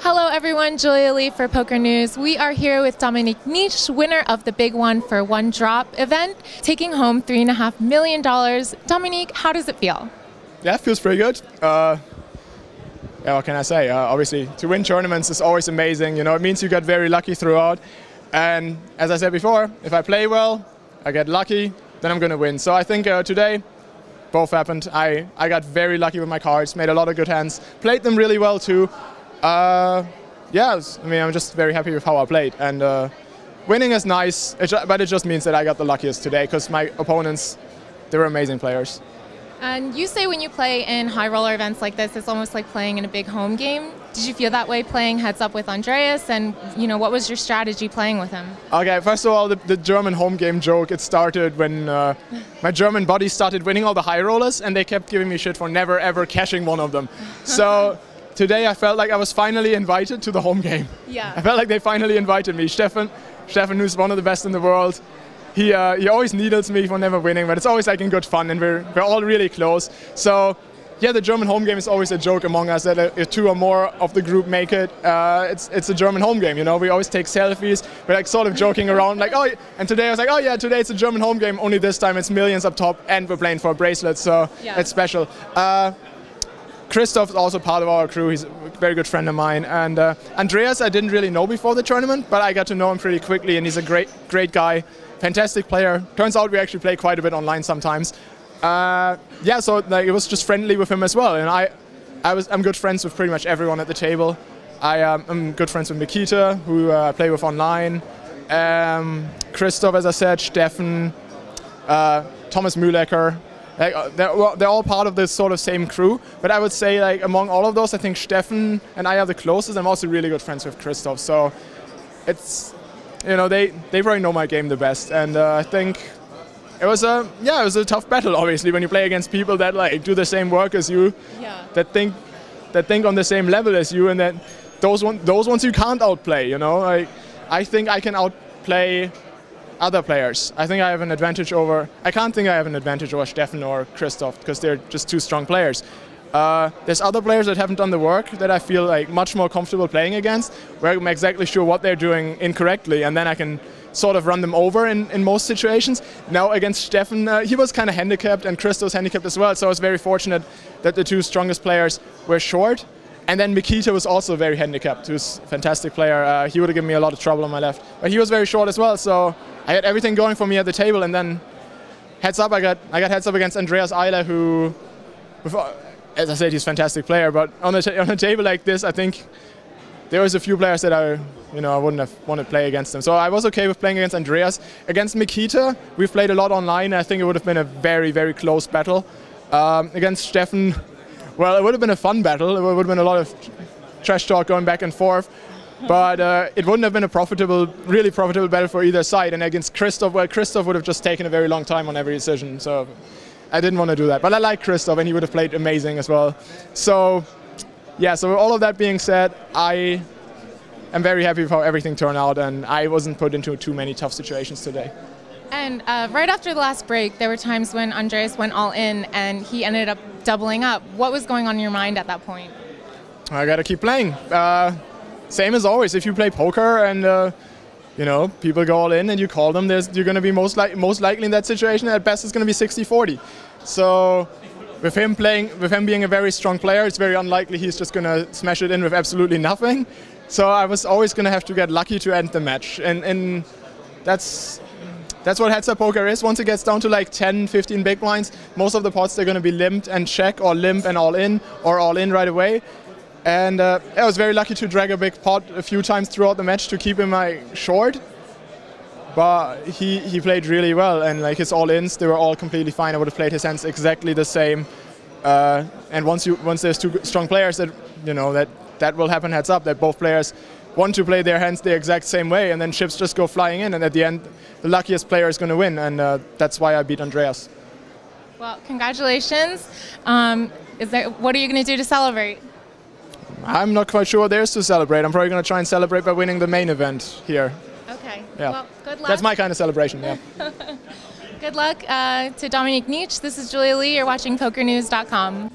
Hello everyone, Julia Lee for Poker News. We are here with Dominik Nitsche, winner of the big one for One Drop event, taking home $3.5 million. Dominik, how does it feel? Yeah, it feels pretty good. Yeah, what can I say? Obviously, to win tournaments is always amazing. You know, it means you get very lucky throughout. And as I said before, if I play well, I get lucky, then I'm going to win. So I think today, both happened. I got very lucky with my cards, made a lot of good hands, played them really well too. Yeah, I mean, I'm just very happy with how I played. And winning is nice, but it just means that I got the luckiest today because my opponents, they were amazing players. And you say when you play in high roller events like this, it's almost like playing in a big home game. Did you feel that way playing heads up with Andreas? And what was your strategy playing with him? Okay, first of all, the German home game joke, it started when my German buddies started winning all the high rollers and they kept giving me shit for never ever cashing one of them. So today I felt like I was finally invited to the home game. Yeah. I felt like they finally invited me. Stefan, who's one of the best in the world, he always needles me for never winning, but it's always like in good fun, and we're all really close. So yeah, the German home game is always a joke among us that if two or more of the group make it, it's a German home game. You know, we always take selfies. We're like sort of joking around, like, oh, and today I was like, oh yeah, today it's a German home game. Only this time it's millions up top, and we're playing for a bracelet, so yeah, it's special. Christoph is also part of our crew. He's a very good friend of mine. And Andreas I didn't really know before the tournament, but I got to know him pretty quickly, and he's a great guy, fantastic player. Turns out we actually play quite a bit online sometimes. Yeah, so like, it was just friendly with him as well. And I'm good friends with pretty much everyone at the table. I'm good friends with Nikita, who I play with online. Christoph, as I said, Stefan, Thomas Mühlecker. Like, they're all part of this sort of same crew, but I would say like among all of those, I think Stefan and I are the closest. I'm also really good friends with Christoph, so it's, they probably know my game the best, and I think it was a tough battle. Obviously, when you play against people that like do the same work as you, yeah, that think on the same level as you, and that those ones you can't outplay. Like, I think I can outplay other players. I think I have an advantage over. I can't think I have an advantage over Stefan or Christoph because they're just two strong players. There's other players that haven't done the work that I feel like much more comfortable playing against, where I'm exactly sure what they're doing incorrectly, and then I can sort of run them over in most situations. Now against Stefan, he was kind of handicapped, and Christoph's handicapped as well. So I was very fortunate that the two strongest players were short. And then Nikita was also very handicapped, who's a fantastic player. He would have given me a lot of trouble on my left. But he was very short as well, so I had everything going for me at the table. And then heads up, I got heads up against Andreas Eiler, who, as I said, he's a fantastic player. But on a table like this, I think there was a few players that I wouldn't have wanted to play against them. So I was okay with playing against Andreas. Against Nikita, we've played a lot online. I think it would have been a very, very close battle. Against Stefan, well, it would have been a fun battle. It would have been a lot of trash talk going back and forth. But it wouldn't have been a really profitable battle for either side. And against Christoph, well, Christoph would have just taken a very long time on every decision. So I didn't want to do that. But I like Christoph, and he would have played amazing as well. So yeah, so all of that being said, I am very happy with how everything turned out, and I wasn't put into too many tough situations today. And right after the last break, there were times when Andreas went all in and he ended up doubling up. What was going on in your mind at that point? I got to keep playing. Same as always. If you play poker and people go all in and you call them, you're going to be most likely in that situation. At best, it's going to be 60-40. So with him being a very strong player, it's very unlikely he's just going to smash it in with absolutely nothing. So I was always going to have to get lucky to end the match, and that's what heads-up poker is. Once it gets down to like 10, 15 big blinds, most of the pots they're going to be limped and check, or limp and all in, or all in right away. And I was very lucky to drag a big pot a few times throughout the match to keep him short. But he played really well, and like his all-ins, they were all completely fine. I would have played his hands exactly the same. And once there's two strong players, that will happen heads up. That both players want to play their hands the exact same way, and then chips just go flying in, and at the end, the luckiest player is going to win, and that's why I beat Andreas. Well, congratulations. What are you going to do to celebrate? I'm not quite sure what there is to celebrate. I'm probably going to try and celebrate by winning the main event here. Okay. Yeah. Well, good luck. That's my kind of celebration, yeah. Good luck to Dominik Nitsche. This is Julia Lee. You're watching PokerNews.com.